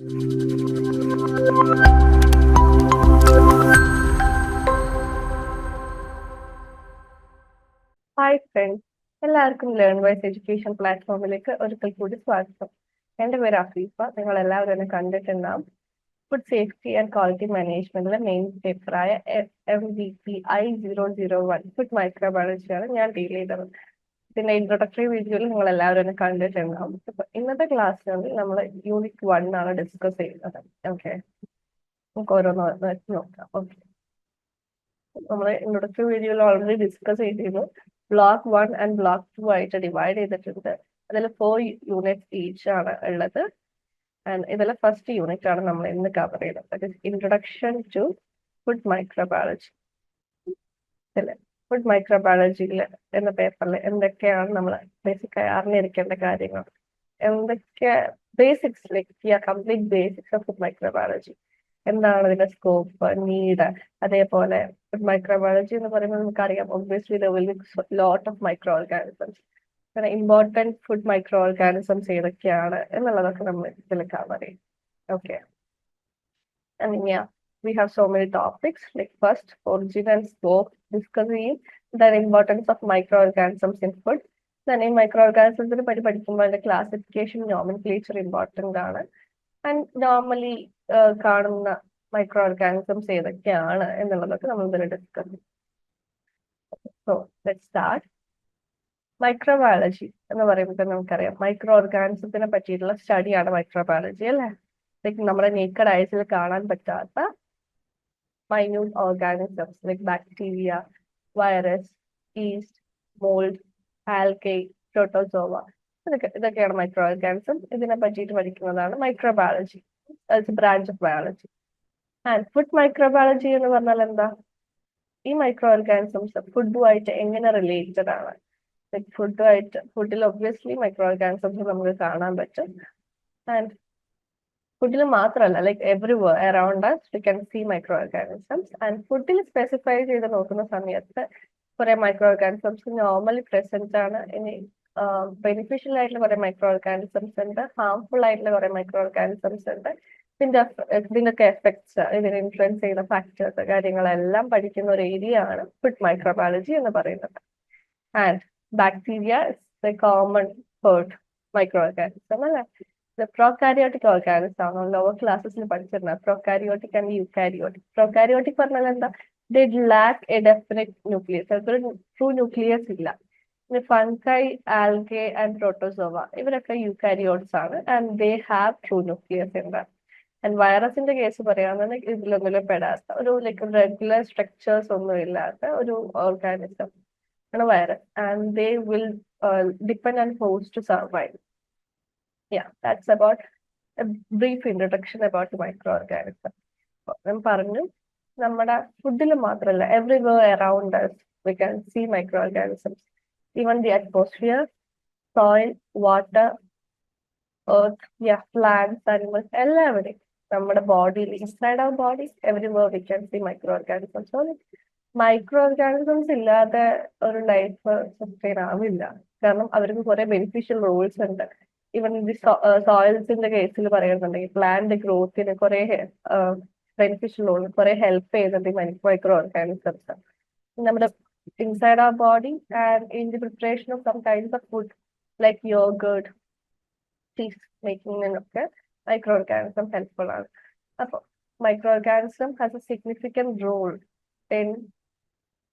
Hi friends, എല്ലാവർക്കും learn wise education പ്ലാറ്റ്ഫോമിലേക്ക് ഒരിക്കൽ കൂടി സ്വാഗതം. എൻ്റെ പേര് അഫീഫ. നിങ്ങൾ എല്ലാവരും എന്നെ കണ്ടിട്ടുണ്ടാവും. ഫുഡ് സേഫ്റ്റി ആൻഡ് ക്വാളിറ്റി മാനേജ്മെന്റിലെ മെയിൻ പേപ്പറായ MVPI-001 ഫുഡ് മൈക്രോബയോളജിയാണ് ഞാൻ ഡീൽ ചെയ്തത്. ഇതിന്റെ ഇൻട്രൊഡക്ടറി വീഡിയോയിൽ നിങ്ങൾ എല്ലാവരും എന്നെ കണ്ടിട്ടുണ്ടാവും. ഇന്നത്തെ ക്ലാസ്സിൽ നമ്മൾ യൂണിറ്റ് 1 ആണ് ഡിസ്കസ് ചെയ്യുന്നത്. ഓക്കെ, നമുക്ക് ഓരോന്ന് വെച്ച് നോക്കാം. ഓക്കെ, നമ്മൾ ഇൻട്രൊഡക്ടറി വീഡിയോയിൽ ഓൾറെഡി ഡിസ്കസ് ചെയ്തിരുന്നു. ബ്ലോക്ക് 1 ആൻഡ് ബ്ലോക്ക് 2 ആയിട്ട് ഡിവൈഡ് ചെയ്തിട്ടുണ്ട്. അതിൽ 4 യൂണിറ്റ്സ് ഈച്ച് ആണ് ഉള്ളത്. ആൻഡ് ഇതിലെ ഫസ്റ്റ് യൂണിറ്റ് ആണ് നമ്മൾ ഇന്ന് കവർ ചെയ്യുന്നത്. That is introduction to food microbiology. Food മൈക്രോബയോളജിയിൽ എന്ന പേപ്പറിൽ എന്തൊക്കെയാണ് നമ്മൾ ബേസിക്കായി അറിഞ്ഞിരിക്കേണ്ട കാര്യങ്ങൾ, എന്തൊക്കെ basics, like complete basics of food microbiology. എന്താണ് ഇതിന്റെ സ്കോപ്പ്, നീഡ്, അതേപോലെ ഫുഡ് മൈക്രോബയോളജി എന്ന് പറയുമ്പോൾ നമുക്കറിയാം obviously there will be lot of micro organisms. അങ്ങനെ ഇമ്പോർട്ടൻറ്റ് ഫുഡ് മൈക്രോ ഓർഗാനിസംസ് ഏതൊക്കെയാണ് എന്നുള്ളതൊക്കെ നമ്മൾ ഇതിൽ കവർ ചെയ്യും. Okay, we have so many topics, like first origin and scope discuss ചെയ്യും, then importance of microorganisms in food, then ഈ മൈക്രോഓർഗാനിസംസിനെ പറ്റി പഠിക്കുമ്പോൾ അതിന്റെ ക്ലാസിഫിക്കേഷൻ, നോമൻക്ലേച്ചർ ഇമ്പോർട്ടൻ്റ് ആണ്. ആൻഡ് നോർമലി കാണുന്ന മൈക്രോ ഓർഗാനിസംസ് ഏതൊക്കെയാണ് എന്നുള്ളതൊക്കെ നമ്മൾ ഇതിൽ ഡിസ്കസ് ചെയ്യും. So let's start. മൈക്രോബയോളജി എന്ന് പറയുമ്പോൾ നമുക്കറിയാം മൈക്രോ ഓർഗാനിസത്തിനെ പറ്റിയിട്ടുള്ള സ്റ്റഡിയാണ് മൈക്രോബയോളജി, അല്ലേ? ലൈക്ക് നമ്മുടെ നേക്കഡ് ഐസിൽ കാണാൻ പറ്റാത്ത minute organisms like bacteria, virus, east, mould, algae, protozoa, ഇതൊക്കെയാണ് മൈക്രോ ഓർഗാനിസം. ഇതിനെ പറ്റിയിട്ട് പഠിക്കുന്നതാണ് microbiology, branch of biology. And food microbiology എന്ന് പറഞ്ഞാൽ എന്താ? ഈ മൈക്രോ ഓർഗാനിസംസ് ഫുഡുമായിട്ട് എങ്ങനെ റിലേറ്റഡ് ആണ്? ലൈക്ക് ഫുഡിൽ ഒബ്വിയസ്ലി മൈക്രോ ഓർഗാനിസംസ് നമുക്ക് കാണാൻ പറ്റും. ആൻഡ് ഫുഡിൽ മാത്രമല്ല, like everywhere around us we can see micro organisms. And ഫുഡിൽ സ്പെസിഫൈ ചെയ്ത് നോക്കുന്ന സമയത്ത് കുറെ മൈക്രോ ഓർഗാനിസംസ് നോർമലി പ്രസന്റ് ആണ്. ഇനി ബെനിഫിഷ്യൽ ആയിട്ടുള്ള കുറെ മൈക്രോ ഓർഗാനിസംസ് ഉണ്ട്, ഹാർംഫുൾ ആയിട്ടുള്ള കുറെ മൈക്രോ ഓർഗാനിസംസ് ഉണ്ട്. ഇതിന്റെയൊക്കെ എഫക്ട്സ്, ഇതിനെ ഇൻഫ്ലുവൻസ് ചെയ്യുന്ന ഫാക്ടേഴ്സ്, കാര്യങ്ങളെല്ലാം പഠിക്കുന്ന ഒരു ഏരിയ ആണ് ഫുഡ് മൈക്രോബയോളജി എന്ന് പറയുന്നത്. And bacteria is the common food micro organism, അല്ലെ? പ്രോകാരിയോട്ടിക് ഓർഗാനിസം ആണ്. ലോവർ ക്ലാസ്സിൽ പഠിച്ചിരുന്നത് പ്രോകാരിയോട്ടിക് ആൻഡ് യൂകാരിയോട്ടിക്. പ്രോകാരിയോട്ടിക് പറഞ്ഞാൽ എന്താ? ദേ ലാക്ക് എ ഡെഫിനിറ്റ് ന്യൂക്ലിയസ്, അതൊരു ട്രൂ ന്യൂക്ലിയസ് ഇല്ല. ഫംഗൈ, ആൽഗെ ആൻഡ് പ്രോട്ടോസോവ ഇവരൊക്കെ യൂകാരിയോട്സ് ആണ്, and they have true nucleus ഉണ്ട്. ആൻഡ് വൈറസിന്റെ കേസ് പറയുകയാണെന്നുണ്ടെങ്കിൽ ഇതിലൊന്നും പെടാത്ത ഒരു ലൈക്ക് റെഗുലർ സ്ട്രക്ചേഴ്സ് ഒന്നും ഇല്ലാത്ത ഒരു ഓർഗാനിസം ആണ് virus. And they will depend on host to survive. That's about a brief introduction about the microorganism. ഞാൻ പറഞ്ഞു, നമ്മുടെ ഫുഡിൽ മാത്രമല്ല, everywhere around us we can see microorganisms. Even the atmosphere, soil, water, earth, plants, animals, എല്ലാവരും നമ്മുടെ ബോഡിയിൽ, inside our body, everywhere we can see microorganisms. So microorganisms ഇല്ലാതെ ഒരു ലൈഫ് സസ്റ്റെയിൻ ആവില്ല. കാരണം അവർക്ക് കുറെ ബെനിഫിഷ്യൽ റോൾസ് ഉണ്ട്. ഈവൻ സോയിൽസിന്റെ കേസിൽ പറയുന്നുണ്ടെങ്കിൽ പ്ലാന്റ് ഗ്രോത്തിന് കുറെ ബെനിഫിഷ്യൽ റോൾ, കുറെ ഹെൽപ്പ് ചെയ്യുന്നുണ്ട് ഈ മൈക്രോ ഓർഗാനിസംസ് നമ്മുടെ inside our body and in the preparation of some kinds of food like yogurt, cheese മേക്കിങ്ങിനൊക്കെ മൈക്രോ ഓർഗാനിസം ഹെൽപ്ഫുൾ ആണ്. അപ്പോൾ microorganism has a significant role in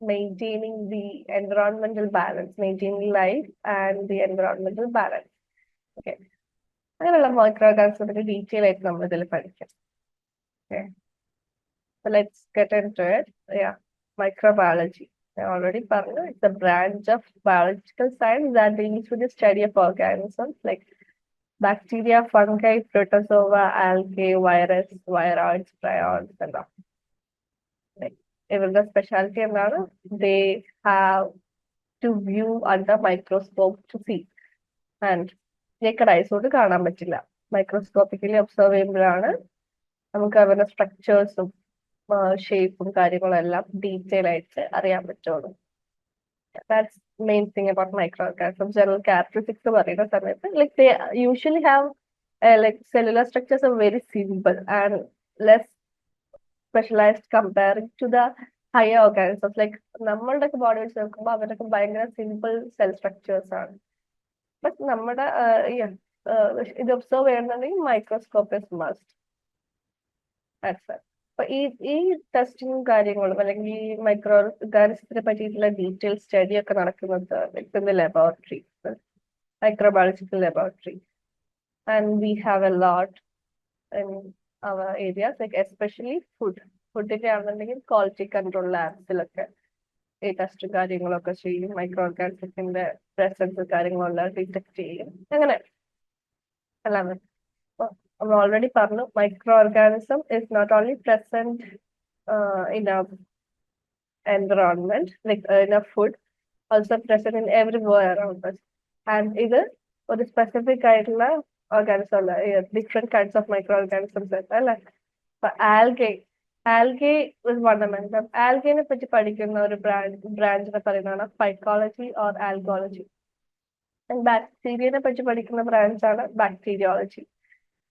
maintaining the environmental balance, maintaining life and the environmental balance. Okay, അങ്ങനെയുള്ള micro ഓർഗാനിസത്തിന്റെ detail ആയിട്ട് നമ്മൾ ഇതിൽ പഠിക്കാം. Okay, so let's get into it. Microbiology, I already പറഞ്ഞു, it's a branch of biological science that deals with the study of organisms like bacteria, fungi, protozoa, algae, virus, viroids, prions and all. ഇവരുടെ speciality എന്താണ്? They have to view under microscope to see. And naked eyes കൊണ്ട് കാണാൻ പറ്റില്ല, microscopically observe ചെയ്യുമ്പോഴാണ് നമുക്ക് അവരുടെ സ്ട്രക്ചേഴ്സും ഷേപ്പും കാര്യങ്ങളും എല്ലാം ഡീറ്റെയിൽ ആയിട്ട് അറിയാൻ പറ്റുള്ളൂ. That's main thing about micro organism. General characteristics പറയുന്ന സമയത്ത് like they usually have like cellular structures are very simple and less specialized comparing to the higher organisms. Like നമ്മളുടെ ബോഡി വെച്ച് നോക്കുമ്പോൾ അവരൊക്കെ ഭയങ്കര സിമ്പിൾ സെൽ സ്ട്രക്ചേഴ്സ് ആണ്. But നമ്മുടെ ഇത് ഒബ്സർവ് ചെയ്യണമെന്നുണ്ടെങ്കിൽ മൈക്രോസ്കോപ്പ് ഇസ് മസ്റ്റ്. അപ്പൊ ഈ ടെസ്റ്റിങ്ങും കാര്യങ്ങളും അല്ലെങ്കിൽ ഈ മൈക്രോ ഓർഗാനിസത്തിനെ പറ്റിയിട്ടുള്ള ഡീറ്റെയിൽ സ്റ്റഡി ഒക്കെ നടക്കുന്നത് laboratory, microbiological laboratory, and we have a lot in our areas, like especially ഫുഡിന്റെ ആണെന്നുണ്ടെങ്കിൽ ക്വാളിറ്റി കൺട്രോൾ ലാബ്സിലൊക്കെ ഈ ടെസ്റ്റ് കാര്യങ്ങളൊക്കെ ചെയ്യും, മൈക്രോ ഓർഗാനിസത്തിന്റെ പ്രസൻസ് കാര്യങ്ങളെല്ലാം ഡിറ്റക്ട് ചെയ്യും. അങ്ങനെ എല്ലാം നമ്മൾ ഓൾറെഡി പറഞ്ഞു, microorganism is not only present in a environment, like in a food, also present in everywhere around us. And ഇത് ഒരു സ്പെസിഫിക് ആയിട്ടുള്ള ഓർഗാനിസം അല്ല, different kinds of micro organisms അല്ലേ. അപ്പൊ ആൽഗെ ഫണ്ടമെന്റൽ. ആൽഗിനെ പറ്റി പഠിക്കുന്ന ഒരു ബ്രാഞ്ചിനെ പറയുന്നതാണ് ഫൈക്കോളജി ഓർ ആൽഗോളജി. ബാക്ടീരിയനെ പറ്റി പഠിക്കുന്ന ബ്രാഞ്ചാണ് ബാക്ടീരിയോളജി.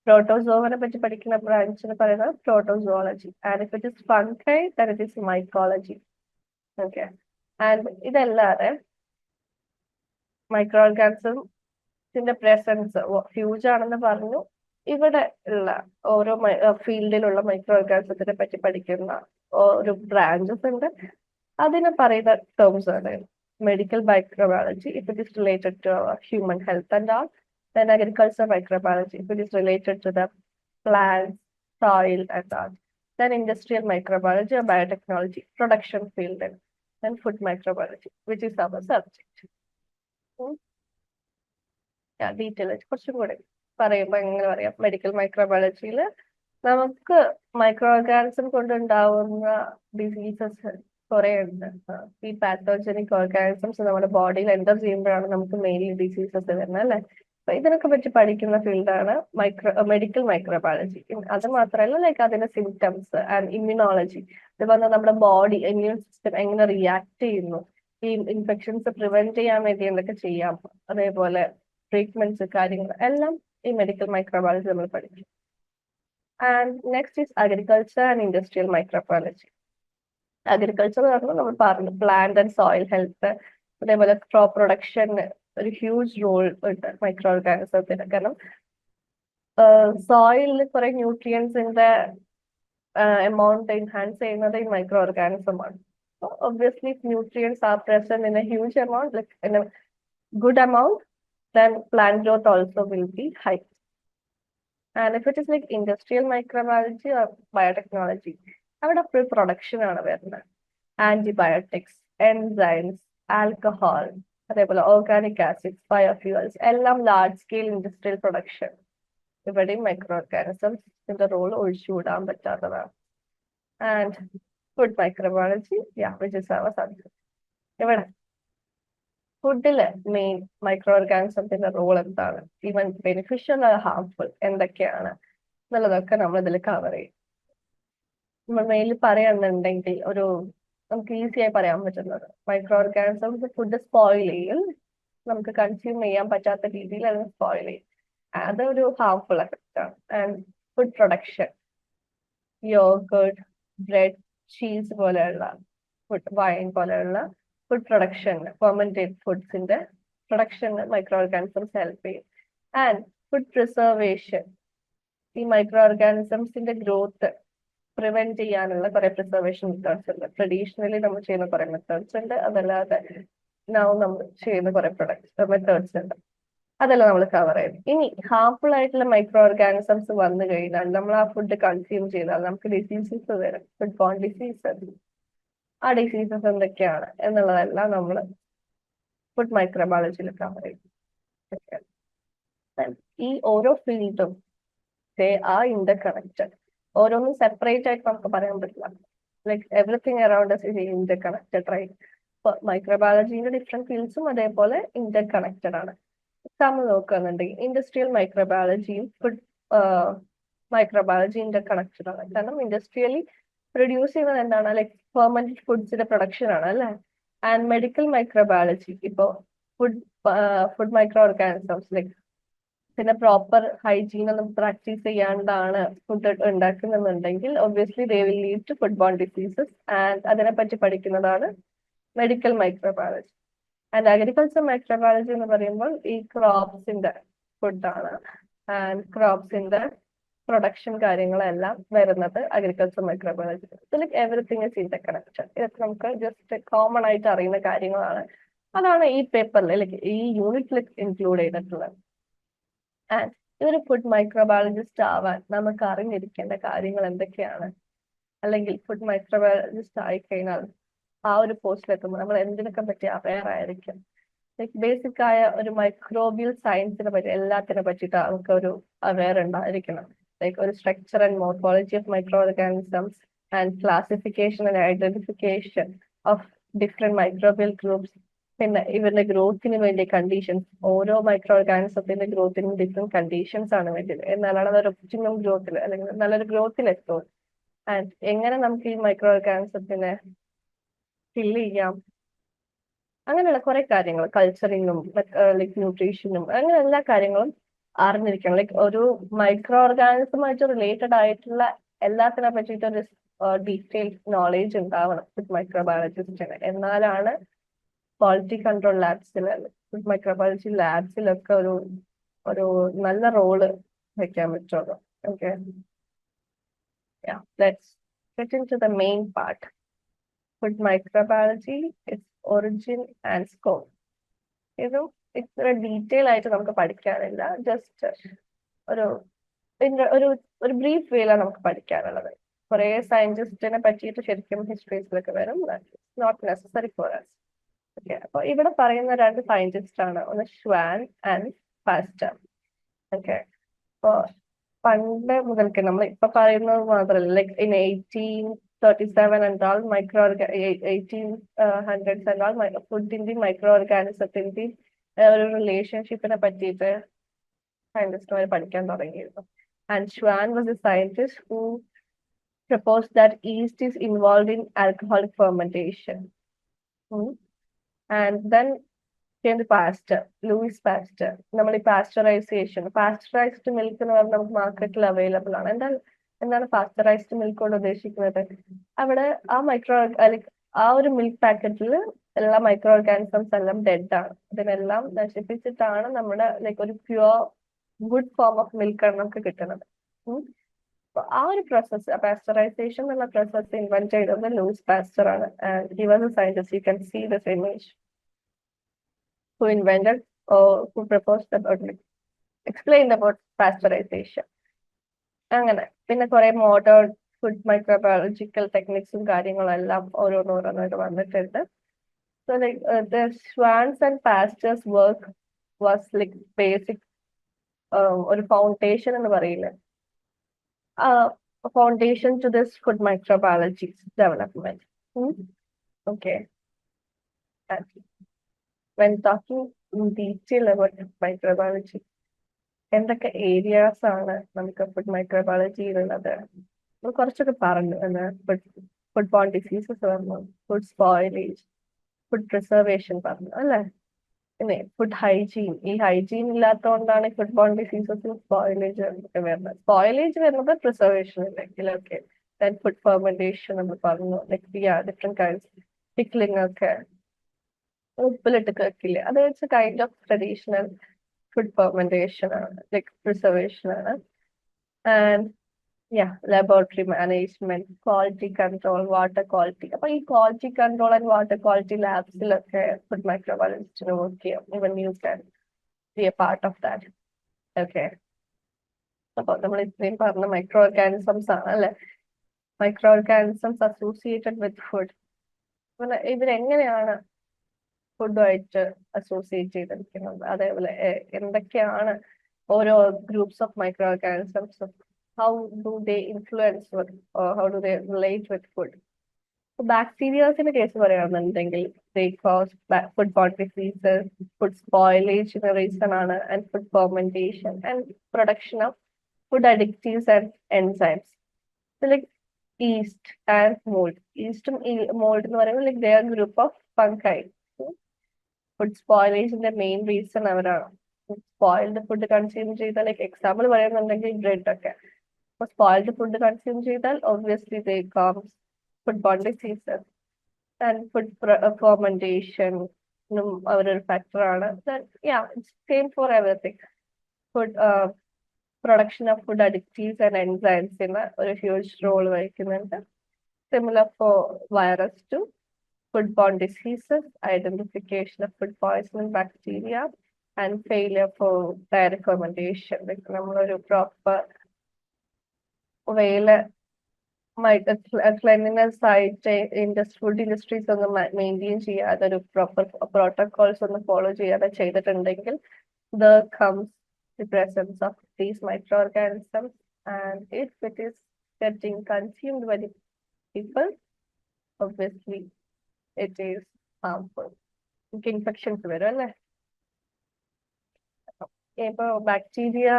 പ്രോട്ടോസോവനെ പറ്റി പഠിക്കുന്ന ബ്രാഞ്ചിനെ പറയുന്നത് protozoology. And if it is fungi then it is mycology. Okay. And ഇതല്ലാതെ മൈക്രോ ഓർഗാനിസത്തിന്റെ പ്രസൻസ് ഹ്യൂജ് ആണെന്ന് പറഞ്ഞു. ഇവിടെ ഉള്ള ഓരോ ഫീൽഡിലുള്ള മൈക്രോ ഓർഗാനിസത്തിനെ പറ്റി പഠിക്കുന്ന ഒരു ബ്രാഞ്ചസ് ഉണ്ട്. അതിനെ പറയുന്ന ടേംസ് ആണ് medical microbiology, if it is related to human health and all. Then agricultural microbiology, if it is related to the plants, soil and all. Then industrial microbiology or biotechnology, production field. And then food microbiology, which is our subject. Detail കുറച്ചും കൂടെ പറയുമ്പോൾ എങ്ങനെ പറയാം, medical മൈക്രോബയോളജിയിൽ നമുക്ക് micro organism കൊണ്ടുണ്ടാവുന്ന diseases കുറെ ഉണ്ട്. ഈ pathogenic organisms നമ്മുടെ ബോഡിയിൽ എൻ്റർ ചെയ്യുമ്പോഴാണ് നമുക്ക് മെയിൻലി ഡിസീസസ് വരുന്നത് അല്ലെ. അപ്പൊ ഇതിനൊക്കെ പറ്റി പഠിക്കുന്ന ഫീൽഡാണ് മെഡിക്കൽ മൈക്രോബയോളജി. അത് മാത്രമല്ല, ലൈക്ക് അതിന്റെ സിംറ്റംസ് ആൻഡ് ഇമ്മ്യൂണോളജി, അതുപോലെ നമ്മുടെ ബോഡി ഇമ്മ്യൂൺ സിസ്റ്റം എങ്ങനെ റിയാക്ട് ചെയ്യുന്നു, ഈ ഇൻഫെക്ഷൻസ് പ്രിവെന്റ് ചെയ്യാൻ വേണ്ടി എന്തൊക്കെ ചെയ്യാം, അതേപോലെ ട്രീറ്റ്മെന്റ്സ് കാര്യങ്ങൾ എല്ലാം ഈ മെഡിക്കൽ മൈക്രോബയോളജി നമ്മൾ പഠിക്കും. And next is agriculture and industrial microbiology. Agriculture പറഞ്ഞാൽ നമ്മൾ പറഞ്ഞു പ്ലാന്റ് ആൻഡ് സോയിൽ ഹെൽത്ത്, അതേപോലെ ക്രോപ്പ് പ്രൊഡക്ഷന് ഒരു ഹ്യൂജ് റോൾ ഉണ്ട് മൈക്രോ ഓർഗാനിസത്തിന്. കാരണം സോയിലിൽ കുറെ ന്യൂട്രിയൻസിന്റെ എമൗണ്ട് എൻഹാൻസ് ചെയ്യുന്നത് ഈ മൈക്രോ ഓർഗാനിസം ആണ്. Obviously nutrients R present in A huge amount, like in A good amount, then plant growth also will be high. And if it is like industrial microbiology or biotechnology, അവിടെ full production ആണ് വരുന്നത്. Antibiotics, enzymes, alcohol, അതേപോലെ organic acids, biofuels എല്ലാം large scale industrial production. ഇവിടെയും micro ഓർഗാനിസംസിന്റെ role ഒഴിച്ചുകൂടാൻ പറ്റാത്തതാണ്. And food microbiology, which is our subject. ഇവിടെ ഫുഡില് main micro ഓർഗാനിസത്തിന്റെ role എന്താണ്, ഈവൻ ബെനിഫിഷ്യൽ ആൻഡ് ഹാർംഫുൾ എന്തൊക്കെയാണ് എന്നുള്ളതൊക്കെ നമ്മൾ ഇതിൽ കവർ ചെയ്യും. നമ്മൾ മെയിൻലി പറയാന്നുണ്ടെങ്കിൽ നമുക്ക് ഈസി ആയി പറയാൻ പറ്റുന്നത്, മൈക്രോ ഓർഗാനിസംസ് ഫുഡ് സ്പോയിൽ ചെയ്യും, നമുക്ക് കൺസ്യൂം ചെയ്യാൻ പറ്റാത്ത രീതിയിൽ അത് സ്പോയിൽ ചെയ്യും. അതൊരു ഹാർംഫുൾ എഫക്റ്റ് ആണ്. And food production, yogurt, bread, cheese പോലെയുള്ള ഫുഡ്, വൈൻ പോലെയുള്ള ഫുഡ് പ്രൊഡക്ഷൻ, ഫെർമെന്റഡ് ഫുഡ്സിന്റെ പ്രൊഡക്ഷന് മൈക്രോ ഓർഗാനിസംസ് ഹെൽപ്പ് ചെയ്യും. ആൻഡ് ഫുഡ് പ്രിസർവേഷൻ, ഈ മൈക്രോ ഓർഗാനിസംസിന്റെ ഗ്രോത്ത് പ്രിവെന്റ് ചെയ്യാനുള്ള കുറെ പ്രിസർവേഷൻ മെത്തേഡ്സ് ഉണ്ട്. ട്രഡീഷണലി നമ്മൾ ചെയ്യുന്ന കുറെ മെത്തേഡ്സ് ഉണ്ട്, അതല്ലാതെ നമ്മൾ ചെയ്യുന്ന കുറെ മെത്തേഡ്സ് ഉണ്ട്. അതെല്ലാം നമ്മൾ കവർ ചെയ്യും. ഇനി ഹാർംഫുൾ ആയിട്ടുള്ള മൈക്രോ ഓർഗാനിസംസ് വന്നു കഴിഞ്ഞാൽ നമ്മൾ ആ ഫുഡ് കൺസ്യൂം ചെയ്താൽ നമുക്ക് ഡിസീസസ് വരും, ഫുഡ് ബോൺ ഡിസീസസ്. ആ ഡിസീസസ് എന്തൊക്കെയാണ് എന്നുള്ളതെല്ലാം നമ്മൾ ഫുഡ് മൈക്രോബയോളജിയിൽ കവർ ചെയ്യും. ഈ ഓരോ ഫീൽഡും ആർ ഇന്റർ കണക്റ്റഡ്. ഓരോന്നും സെപ്പറേറ്റ് ആയിട്ട് നമുക്ക് പറയാൻ പറ്റില്ല. Like everything around us is interconnected, right? മൈക്രോബയോളജിന്റെ ഡിഫറെന്റ് ഫീൽഡ്സും അതേപോലെ ഇന്റർ കണക്റ്റഡ് ആണ്. എക്സാമ്പിൾ നോക്കുകയാണെന്നുണ്ടെങ്കിൽ ഇൻഡസ്ട്രിയൽ മൈക്രോബയോളജിയും ഫുഡ് മൈക്രോബയോളജി ഇന്റർ കണക്റ്റഡ് ആണ്. കാരണം ഇൻഡസ്ട്രിയലി പ്രൊഡ്യൂസ് ചെയ്യുന്നത് എന്താണ്, ലൈക്ക് ഫെർമെന്റഡ് ഫുഡ്സിന്റെ പ്രൊഡക്ഷൻ ആണ് അല്ലെ. ആൻഡ് മെഡിക്കൽ മൈക്രോബയോളജി, ഇപ്പോൾ ഫുഡ് മൈക്രോ ഓർഗാനിസംസ് ലൈക്ക് പിന്നെ പ്രോപ്പർ ഹൈജീൻ ഒന്നും പ്രാക്ടീസ് ചെയ്യാണ്ടാണ് ഫുഡ് ഉണ്ടാക്കുന്നുണ്ടെങ്കിൽ obviously they will lead to food borne diseases. And അതിനെപ്പറ്റി പഠിക്കുന്നതാണ് medical microbiology. And agriculture microbiology എന്ന് പറയുമ്പോൾ ഈ ക്രോപ്സിന്റെ ഫുഡാണ്. ആൻഡ് ക്രോപ്സിന്റെ പ്രൊഡക്ഷൻ കാര്യങ്ങളെല്ലാം വരുന്നത് agriculture microbiology. Like everything is interconnected. ഇതൊക്കെ നമുക്ക് ജസ്റ്റ് കോമൺ ആയിട്ട് അറിയുന്ന കാര്യങ്ങളാണ്. അതാണ് ഈ പേപ്പറിൽ ലൈക്ക് ഈ യൂണിറ്റിൽ ഇൻക്ലൂഡ് ചെയ്തിട്ടുള്ളത്. ആൻഡ് ഒരു ഫുഡ് മൈക്രോബയോളജിസ്റ്റ് ആവാൻ നമുക്ക് അറിഞ്ഞിരിക്കേണ്ട കാര്യങ്ങൾ എന്തൊക്കെയാണ്, അല്ലെങ്കിൽ ഫുഡ് മൈക്രോബയോളജിസ്റ്റ് ആയിക്കഴിഞ്ഞാൽ ആ ഒരു പോസ്റ്റിലെത്തുമ്പോൾ നമ്മൾ എന്തിനൊക്കെ പറ്റി അവെയർ ആയിരിക്കും. ലൈക്ക് ബേസിക് ആയ ഒരു മൈക്രോബിയൽ സയൻസിനെ പറ്റി എല്ലാത്തിനെ പറ്റിയിട്ട് നമുക്ക് ഒരു അവെയർ ഉണ്ടായിരിക്കണം. ലൈക്ക് ഒരു structure and morphology of micro organisms and classification and identification of different microbial groups. പിന്നെ ഇവരുടെ ഗ്രോത്തിന് വേണ്ടിയ കണ്ടീഷൻസ്, ഓരോ മൈക്രോ ഓർഗാനിസത്തിന്റെ ഗ്രോത്തിനും ഡിഫറെന്റ് കണ്ടീഷൻസ് ആണ് വേണ്ടത്. എന്നാലാണ് അത് ഒരു ഒപ്റ്റിമം ഗ്രോത്തിൽ അല്ലെങ്കിൽ നല്ലൊരു ഗ്രോത്തിൽ എത്തും. ആൻഡ് എങ്ങനെ നമുക്ക് ഈ മൈക്രോ ഓർഗാനിസത്തിനെ ഫില്ല് ചെയ്യാം, അങ്ങനെയുള്ള കുറെ കാര്യങ്ങൾ, കൾച്ചറിങ്ങും ലൈക്ക് ന്യൂട്രീഷനും, അങ്ങനെ എല്ലാ കാര്യങ്ങളും അറിഞ്ഞിരിക്കണം. ലൈക്ക് ഒരു മൈക്രോ ഓർഗാനിസമായിട്ട് റിലേറ്റഡ് ആയിട്ടുള്ള എല്ലാത്തിനെ പറ്റിയിട്ട് ഒരു ഡീറ്റെയിൽഡ് നോളേജ് ഉണ്ടാവണം ഫുഡ് മൈക്രോബയോളജിസ്റ്റിന്. എന്നാലാണ് ക്വാളിറ്റി കൺട്രോൾ ലാബ്സിൽ, ഫുഡ് മൈക്രോബയോളജി ലാബ്സിലൊക്കെ ഒരു ഒരു നല്ല റോള് വെക്കാൻ പറ്റുള്ളൂ. Okay, let's get into the main part. Food microbiology, its origin and scope. ഇതും ഇത്ര ഡീറ്റെയിൽ ആയിട്ട് നമുക്ക് പഠിക്കാനില്ല. ജസ്റ്റ് ഒരു ഒരു ഒരു ബ്രീഫ് വേയിലാണ് നമുക്ക് പഠിക്കാനുള്ളത്. കുറെ സയന്റിസ്റ്റിനെ പറ്റിയിട്ട് ശരിക്കും ഹിസ്റ്ററീസിലൊക്കെ വരും. Not necessary for us. Okay, അപ്പൊ ഇവിടെ പറയുന്ന രണ്ട് സയന്റിസ്റ്റ് ആണ്, ഒന്ന് ഷ്വാൻ ആൻഡ് പാസ്റ്റർ. ഓക്കെ, അപ്പൊ പണ്ട് മുതൽക്ക് നമ്മൾ ഇപ്പൊ പറയുന്നത് മാത്രമല്ല, like in 1837 and all micro 1800s and all ഫുഡിന്റെ മൈക്രോ ഓർഗാനിസത്തിന്റെ ഒരു റിലേഷൻഷിപ്പിനെ പറ്റിയിട്ട് സയന്റിസ്റ്റുമാർ പഠിക്കാൻ തുടങ്ങിയിരുന്നു. And Schwann was a scientist who proposed that yeast is involved in alcoholic fermentation. And then came the Pasteur, Louis Pasteur. നമ്മൾ ഈ പാസ്ചറൈസേഷൻ, പാസ്ചറൈസ്ഡ് മിൽക്ക് എന്ന് പറഞ്ഞാൽ നമുക്ക് മാർക്കറ്റിൽ അവൈലബിൾ ആണ്. എന്താണ് പാസ്ചറൈസ്ഡ് മിൽക്ക് കൊണ്ട് ഉദ്ദേശിക്കുന്നത്? അവിടെ ആ ആ ഒരു മിൽക്ക് പാക്കറ്റിൽ എല്ലാ മൈക്രോ ഓർഗാനിസംസ് എല്ലാം ഡെഡ് ആണ്. അതിനെല്ലാം നശിപ്പിച്ചിട്ടാണ് നമ്മുടെ ലൈക്ക് ഒരു പ്യുവർ ഗുഡ് ഫോം ഓഫ് മിൽക്കാണ് നമുക്ക് കിട്ടുന്നത്. ആ ഒരു പ്രോസസ്, പാസ്ചറൈസേഷൻ എന്നുള്ള പ്രോസസ് ഇൻവെന്റ് ചെയ്തത് ലൂയിസ് പാസ്റ്റർ ആണ്. He was a scientist. You can see this image. Who invented or who proposed about explained about pasteurization. അങ്ങനെ പിന്നെ കുറെ മോഡേൺ ഫുഡ് മൈക്രോബയോളജിക്കൽ ടെക്നിക്സും കാര്യങ്ങളും എല്ലാം ഓരോന്നോരോന്നായിട്ട് വന്നിട്ടുണ്ട്. So like the Schwann's and Pasteur's work was like basic ഒരു foundation എന്ന് പറയില്ലേ, foundation to this food microbiology development. Okay, when talking in detail about microbiology, എന്തൊക്കെ ഏരിയാസ് ആണ് നമുക്ക് ഫുഡ് മൈക്രോബയോളജിയിലുള്ളത്? നമ്മൾ കുറച്ചൊക്കെ പറഞ്ഞു. ഫുഡ് ബോൺ ഡിസീസസ് പറഞ്ഞു, ഫുഡ് സ്പോയിലേജ്, ഫുഡ് പ്രിസർവേഷൻ പറഞ്ഞു അല്ലെ. പിന്നെ ഫുഡ് ഹൈജീൻ, ഈ ഹൈജീൻ ഇല്ലാത്തതുകൊണ്ടാണ് ഫുഡ് ബോൺ ഡിസീസസും സ്പോയിലേജ് ഒക്കെ വരുന്നത്. സ്പോയിലേജ് വരുന്നത് പ്രിസർവേഷൻ ഇല്ലെങ്കിൽ. ഓക്കെ, ദെൻ ഫുഡ് ഫെർമെന്റേഷൻ നമ്മൾ പറഞ്ഞു, ലൈക്ക് ഡിഫറെന്റ് കൈൻഡ്സ് പിക്ലിംഗ് ഒക്കെ, ഉപ്പിലിട്ട് വെക്കില്ലേ, അത് വെച്ച് kind of traditional food fermentation ആണ്, ലൈക്ക് പ്രിസർവേഷൻ ആണ്. And laboratory management, quality control, water quality. അപ്പൊ ഈ quality control and water quality ലാബ്സിലൊക്കെ ഫുഡ് മൈക്രോബയോളജിസ്റ്റിന് വർക്ക് ചെയ്യാം. Even you can be a part of that. Okay, അപ്പൊ നമ്മൾ ഇത്രയും പറഞ്ഞ മൈക്രോ ഓർഗാനിസംസ് ആണ് അല്ലെ. Micro organisms associated with food. ഇവരെങ്ങനെയാണ് ഫുഡുമായിട്ട് അസോസിയേറ്റ് ചെയ്തിരിക്കുന്നത്, അതേപോലെ എന്തൊക്കെയാണ് ഓരോ groups of micro organisms, how do they influence with, or how do they relate with food? So ബാക്ടീരിയാസിന്റെ കേസ് പറയുകയാണെന്നുണ്ടെങ്കിൽ they cause foodborne diseases, food spoilage reason ആണ്, and food fermentation and production of food additives and enzymes. So like yeast and mold. Yeastum mold എന്ന് പറയുമ്പോൾ like they are group of fungi. Food spoilage ന്റെ main reason അവരാണ്. Spoiled food consume ചെയ്താൽ like example പറയുന്നുണ്ടെങ്കിൽ bread ഒക്കെ. അപ്പൊ spoiled food consume ചെയ്താൽ obviously they comes food borne diseases and food ഫെർമെന്റേഷനും അവരൊരു ഫാക്ടറാണ്. Same for everything. Food production of food additives and എൻസൈംസിന് ഒരു ഹ്യൂജ് റോൾ വഹിക്കുന്നുണ്ട്. Similar for virus to foodborne diseases, identification of food poisoning bacteria, and failure for direct fermentation. Like നമ്മളൊരു proper വേല cleanliness ആയിട്ട് food industries ഒന്നും maintain ചെയ്യാതെ ഒരു proper protocols ഒന്നും ഫോളോ ചെയ്യാതെ ചെയ്തിട്ടുണ്ടെങ്കിൽ there comes the presence of these microorganisms, and if it is getting consumed by the people, obviously it is harmful. Infections വരും അല്ലേ? ഇപ്പൊ ബാക്ടീരിയ,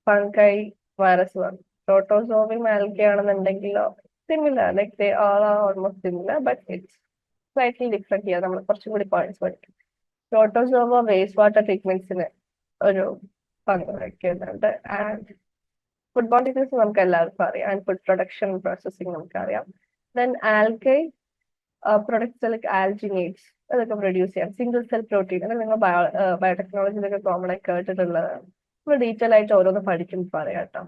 ഫംഗൈ, വൈറസ് വന്നു. പ്രോട്ടോസോവിയം ആൽഗെ ആണെന്നുണ്ടെങ്കിലോ similar, like they are almost similar, but it's slightly different ചെയ്യാം. നമ്മൾ കുറച്ചും കൂടി points പഠിക്കും. പ്രോട്ടോസോവ വേസ്റ്റ് വാട്ടർ ട്രീറ്റ്മെന്റ്സിന് ഒരു പങ്ക് വഹിക്കുന്നുണ്ട്. ആൻഡ് ഫുഡ് ബോൺ ഡിസീസ് നമുക്ക് എല്ലാവർക്കും അറിയാം. ആൻഡ് ഫുഡ് പ്രൊഡക്ഷൻ പ്രോസസ്സിംഗ് നമുക്കറിയാം. ദെൻ ആൽഗൈ പ്രൊഡക്ട്സ് ലൈക്ക് ആൽജിനേറ്റ്സ് അതൊക്കെ പ്രൊഡ്യൂസ് ചെയ്യാം. സിംഗിൾ സെൽ പ്രോട്ടീൻ അത് നിങ്ങൾ ബയോടെക്നോളജിയിലൊക്കെ കോമൺ ആയി കേട്ടിട്ടുള്ളതാണ്. നമ്മൾ ഡീറ്റെയിൽ ആയിട്ട് ഓരോന്ന് പഠിക്കുമ്പോൾ പറയാം കേട്ടോ.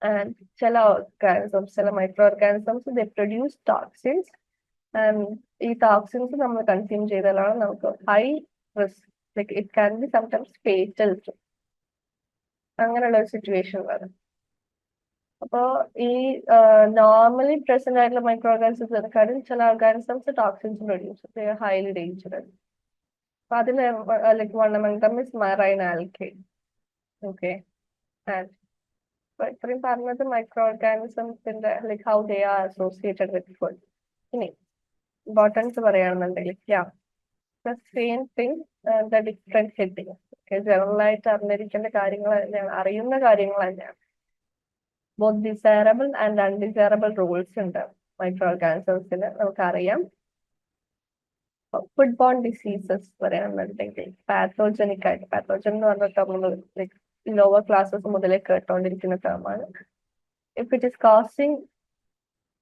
ആൻഡ് ചില ഓർഗാനിസംസ്, ചില micro organisms they produce toxins. And ഈ ടോക്സിൻസ് നമ്മൾ കൺസ്യൂം ചെയ്താലാണ് നമുക്ക് high risk, like it can be sometimes fatal too, അങ്ങനെയുള്ള ഒരു സിറ്റുവേഷൻ വരും. അപ്പോ ഈ നോർമലി പ്രസന്റ് ആയിട്ടുള്ള മൈക്രോ ഓർഗാനിസംസിനെക്കാളും ചില organisms toxins produce highly dangerous. അപ്പൊ അതിൽ like one among them is marine algae. Okay, and ഇത്രയും പറഞ്ഞത് മൈക്രോ ഓർഗാനിസംസിന്റെ like how they are associated with food. ഇനി ഇമ്പോർട്ടൻസ് പറയുകയാണെന്നുണ്ടെങ്കിൽ same thing, the different heading. General ആയിട്ട് അറിഞ്ഞിരിക്കേണ്ട കാര്യങ്ങൾ തന്നെയാണ്, അറിയുന്ന കാര്യങ്ങൾ തന്നെയാണ്. Both desirable and undesirable rules ഉണ്ട് മൈക്രോ ഓർഗാനിസംസിന്, നമുക്കറിയാം. ഫുഡ് ബോൺ ഡിസീസസ് പറയുകയാണെന്നുണ്ടെങ്കിൽ പാത്തോജനിക് ആയിട്ട്, പാത്തോജൻ എന്ന് പറഞ്ഞിട്ട് നമ്മൾ ലൈക്ക് ലോവർ ക്ലാസ്സസ് മുതലേ കേട്ടോണ്ടിരിക്കുന്ന ടേമാണ്. If it is causing